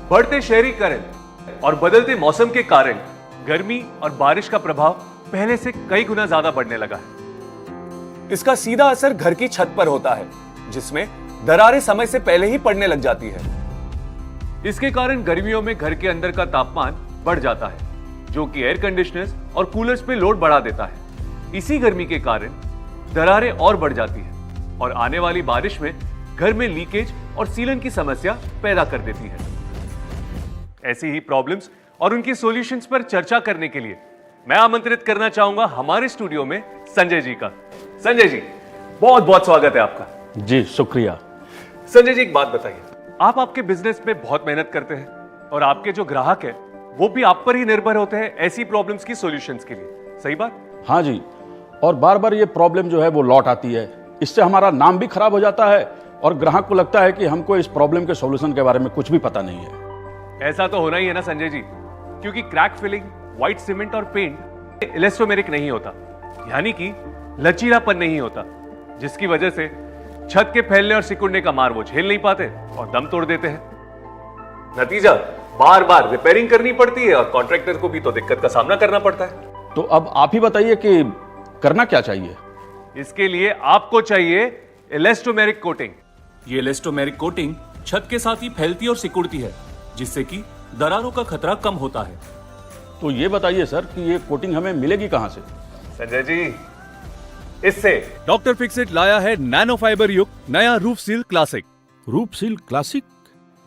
बढ़ते शहरीकरण और बदलते मौसम के कारण गर्मी और बारिश का प्रभाव पहले से कई गुना ज्यादा बढ़ने लगा है। इसका सीधा असर घर की छत पर होता है, जिसमें दरारें समय से पहले ही पड़ने लग जाती है। इसके कारण गर्मियों में घर के अंदर का तापमान बढ़ जाता है, जो कि एयर कंडीशनर्स और कूलर्स पे लोड बढ़ा देता है। इसी गर्मी के कारण दरारें और बढ़ जाती है और आने वाली बारिश में घर में लीकेज और सीलन की समस्या पैदा कर देती है। ऐसी ही प्रॉब्लम्स और उनकी सॉल्यूशंस पर चर्चा करने के लिए मैं आमंत्रित करना चाहूंगा हमारे स्टूडियो में संजय जी का। संजय जी, बहुत बहुत स्वागत है आपका। जी शुक्रिया। संजय जी, एक बात बताइए, आप आपके बिजनेस में बहुत मेहनत करते हैं और आपके जो ग्राहक है वो भी आप पर ही निर्भर होते हैं ऐसी प्रॉब्लम्स की सॉल्यूशंस के लिए, सही बात? हाँ जी, और बार बार ये प्रॉब्लम जो है वो लौट आती है। इससे हमारा नाम भी खराब हो जाता है और ग्राहक को लगता है कि हमको इस प्रॉब्लम के सॉल्यूशन के बारे में कुछ भी पता नहीं है। ऐसा तो होना ही है ना संजय जी, क्योंकि क्रैक फिलिंग, व्हाइट सीमेंट और पेंट इलास्टोमेरिक नहीं होता, यानी कि लचीलापन नहीं होता, जिसकी वजह से छत के फैलने और सिकुड़ने का मार वो झेल नहीं पाते और दम तोड़ देते हैं। नतीजा बार बार रिपेयरिंग करनी पड़ती है और कॉन्ट्रैक्टर को भी तो दिक्कत का सामना करना पड़ता है। तो अब आप ही बताइए कि करना क्या चाहिए? इसके लिए आपको चाहिए इलास्टोमेरिक कोटिंग। ये इलास्टोमेरिक कोटिंग छत के साथ ही फैलती और सिकुड़ती है, जिससे कि दरारों का खतरा कम होता है। तो ये बताइए सर कि ये कोटिंग हमें मिलेगी कहां से? संजय जी, इससे डॉक्टर फिक्सिट लाया है नैनो फाइबर युक्त नया roof seal classic. Roof seal classic?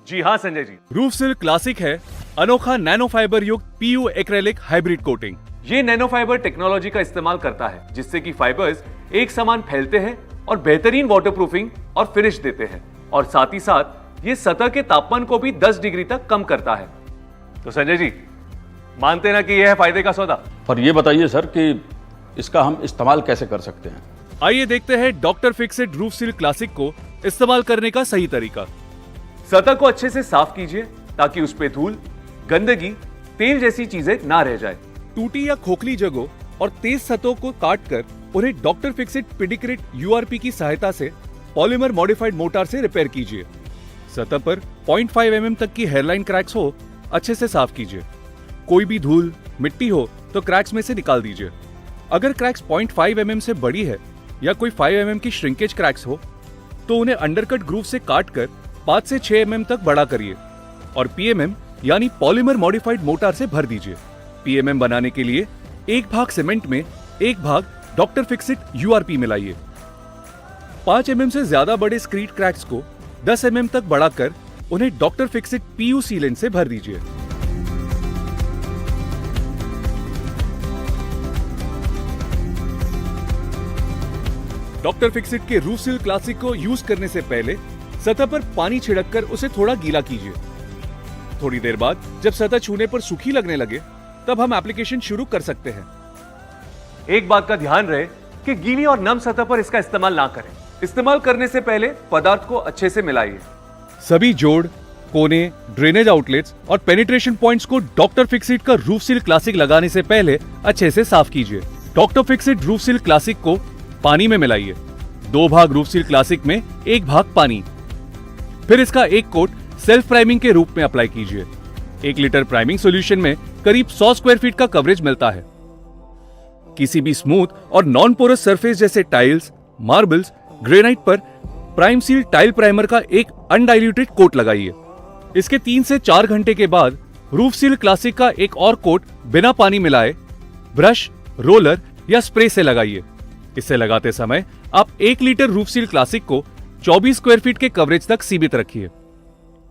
जी हाँ Sanjay ji, roof seal classic है अनोखा नैनो फाइबर युक्त पीयू एक्रेलिक हाइब्रिड कोटिंग। ये नैनो फाइबर टेक्नोलॉजी का इस्तेमाल करता है, जिससे कि फाइबर्स एक समान फैलते हैं और बेहतरीन वाटरप्रूफिंग और फिनिश देते हैं, और साथ ही साथ ये सतह के तापमान को भी 10 डिग्री तक कम करता है। तो संजय जी, मानते ना कि यह है फायदे का सौदा? पर ये बताइए सर कि इसका हम इस्तेमाल कैसे कर सकते हैं? आइए देखते हैं doctor Fixit roof seal classic को इस्तेमाल करने का सही तरीका। सतह को अच्छे से साफ कीजिए ताकि उस पे धूल, गंदगी, तेल जैसी चीजें ना रह जाए। टूटी या खोखली जगहों और तेज सतहों को काटकर उन्हें डॉक्टर फिक्सिट पिडिक्रिट यूआरपी की सहायता से पॉलीमर मॉडिफाइड मोटार से रिपेयर कीजिए। सतह पर 0.5 mm तक की हेयरलाइन क्रैक्स हो, अच्छे से साफ कीजिए। कोई भी धूल, मिट्टी हो तो क्रैक्स में से निकाल दीजिए। अगर क्रैक्स 0.5 mm से बड़ी है या कोई 5 mm की श्रिंकेज क्रैक्स हो तो उन्हें अंडरकट ग्रूव से काटकर 5 से 6 mm तक बड़ा करिए और पीएमएम यानी पॉलीमर मॉडिफाइड मोटार से भर दीजिए। पीएमएम बनाने के लिए 1 भाग सीमेंट में 1 भाग डॉक्टर फिक्सिट यूआरपी मिलाइए। 5 mm से ज्यादा बड़े स्क्रीट क्रैक्स को 10 mm तक बढ़ाकर उन्हें डॉक्टर फिक्सिट पीयू सीलेंट से भर दीजिए। डॉक्टर फिक्सिट के रूफ सील क्लासिक को यूज करने से पहले सतह पर पानी छिड़ककर उसे थोड़ा गीला कीजिए। थोड़ी देर बाद जब सतह छूने पर सूखी लगने लगे तब हम एप्लीकेशन शुरू कर सकते हैं। एक बात का ध्यान रहे कि गीली और नम सतह पर इसका इस्तेमाल ना करें। इस्तेमाल करने से पहले पदार्थ को अच्छे से मिलाइए। सभी जोड़, कोने, ड्रेनेज आउटलेट्स और पेनिट्रेशन पॉइंट्स को डॉक्टर फिक्सिट का रूफ सील क्लासिक लगाने से पहले अच्छे से साफ कीजिए। Doctor Fixit roof seal classic को पानी में मिलाइए। 2 भाग रूफ सील क्लासिक में 1 भाग पानी। फिर इसका एक कोट सेल्फ प्राइमिंग के रूप में अप्लाई कीजिए। 1 लीटर प्राइमिंग सॉल्यूशन में करीब 100 स्क्वायर फीट का कवरेज मिलता है। किसी भी स्मूथ और नॉन पोरस सरफेस जैसे टाइल्स, मार्बल्स, ग्रेनाइट पर प्राइम सील टाइल प्राइमर का एक अनडाइल्यूटेड कोट लगाइए। इसके 3 से 4 घंटे के बाद रूफ सील क्लासिक का एक और कोट बिना पानी मिलाए ब्रश, रोलर या स्प्रे से लगाइए। इसे लगाते समय आप 1 लीटर रूफ सील क्लासिक को 24 स्क्वायर फीट के कवरेज तक सीमित रखिए।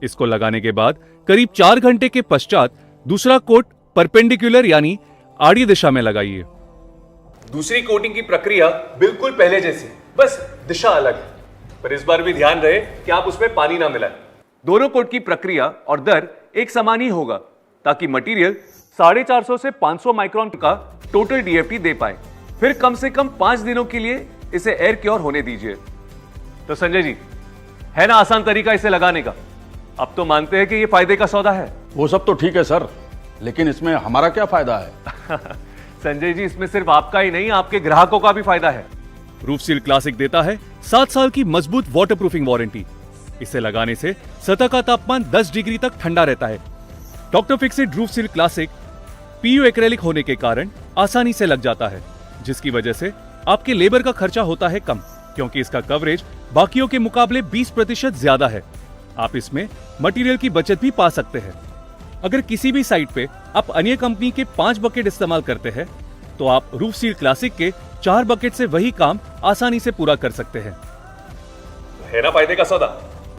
इसको लगाने के बाद करीब 4 घंटे के पश्चात दूसरा कोट परपेंडिकुलर यानी आड़ी दिशा में लगाइए। दूसरी कोटिंग की प्रक्रिया बिल्कुल पहले जैसी, बस दिशा अलग है, पर इस बार भी ध्यान रहे कि आप उसमें पानी ना मिलाएं। दोनों कोट की प्रक्रिया और दर एक समान ही होगा ताकि मटेरियल 450 से 500 माइक्रोन का टोटल डीएफटी दे पाए। फिर कम से कम 5 दिनों के लिए इसे एयर क्योर होने दीजिए। तो संजय जी, है ना आसान तरीका इसे लगाने का? अब तो मानते हैं कि ये फायदे का सौदा है। वो सब तो ठीक है सर, लेकिन इसमें हमारा क्या फायदा है? संजय जी, इसमें सिर्फ आपका ही नहीं, आपके ग्राहकों का भी फायदा है। रूफ सील क्लासिक देता है 7 साल की मजबूत वाटरप्रूफिंग वारंटी, इसे लगाने से सतह का तापमान 10 डिग्री तक ठंडा रहता है। Doctor Fixit roof seal classic PU acrylic होने के कारण आसानी से लग जाता है, जिसकी वजह से आपके लेबर का खर्चा होता है कम, क्योंकि इसका कवरेज बाकियों के मुकाबले 20% ज्यादा है। आप इसमें मटेरियल की बचत भी पा सकते हैं। अगर किसी भी साइट पे आप अन्य कंपनी के 5 बकेट इस्तेमाल करते हैं, तो आप रूफ सील क्लासिक के 4 बकेट से वही काम आसानी से पूरा कर सकते हैं। है ना फायदे का सौदा?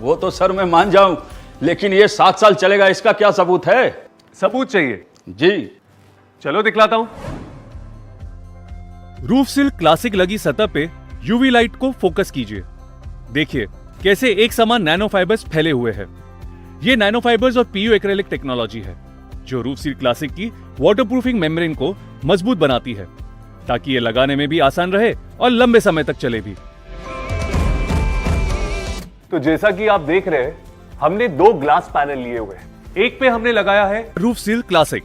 वो तो सर मैं मान जाऊं, लेकिन ये 7 साल चलेगा, इसका क्या सबूत है? सबूत चाहिए? जी चलो दिखलाता हूं। रूफ सील क्लासिक लगी सतह पे यूवी लाइट को फोकस कीजिए। देखिए कैसे एक समान नैनो फाइबर्स फैले हुए हैं। ये नैनो फाइबर्स और पीयू एक्रेलिक टेक्नोलॉजी है जो रूफ सील क्लासिक की वाटरप्रूफिंग मेम्ब्रेन को मजबूत बनाती है, ताकि ये लगाने में भी आसान रहे और लंबे समय तक चले भी। तो जैसा कि आप देख रहे हैं, हमने 2 ग्लास पैनल लिए हुए हैं। एक पे हमने लगाया है रूफ सील क्लासिक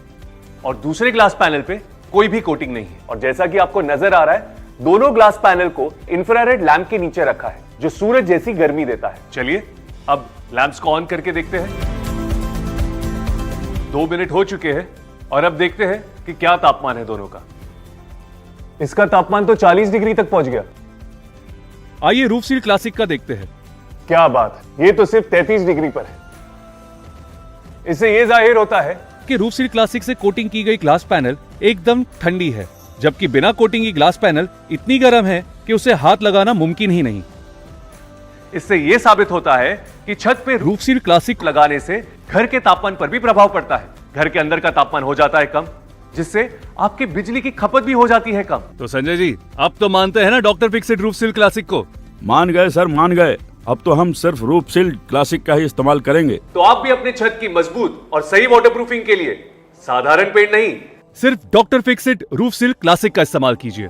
और दूसरे ग्लास पैनल पे कोई भी कोटिंग नहीं है। और जैसा कि आपको नजर आ रहा है, दोनों ग्लास पैनल को इंफ्रारेड लैंप के नीचे रखा है, जो सूरज जैसी गर्मी देता है। चलिए अब लैंप्स को ऑन करके देखते हैं। 2 मिनट हो चुके हैं और अब देखते हैं कि क्या तापमान है दोनों का। इसका तापमान तो 40 डिग्री तक पहुंच गया। आइए रूफ सील क्लासिक का देखते हैं। क्या बात, ये तो सिर्फ 33 डिग्री पर है। इससे ये जाहिर होता है कि रूफ सील क्लासिक से कोटिंग की गई ग्लास पैनल एकदम ठंडी है, जबकि बिना कोटिंग की ग्लास पैनल इतनी गर्म है कि उसे हाथ लगाना मुमकिन ही नहीं। इससे यह साबित होता है कि छत पे रूफ सील क्लासिक लगाने से घर के तापमान पर भी प्रभाव पड़ता है। घर के अंदर का तापमान हो जाता है कम, जिससे आपकी बिजली की खपत भी हो जाती है कम। तो संजय जी, अब तो मानते हैं ना doctor Fixit roof seal classic को? मान गए सर, मान गए। अब तो हम सिर्फ रूफ सील क्लासिक का ही इस्तेमाल करेंगे। तो आप भी अपने छत की मजबूत और सही वाटरप्रूफिंग के लिए साधारण पेंट नहीं, सिर्फ doctor Fixit roof seal classic का इस्तेमाल कीजिए।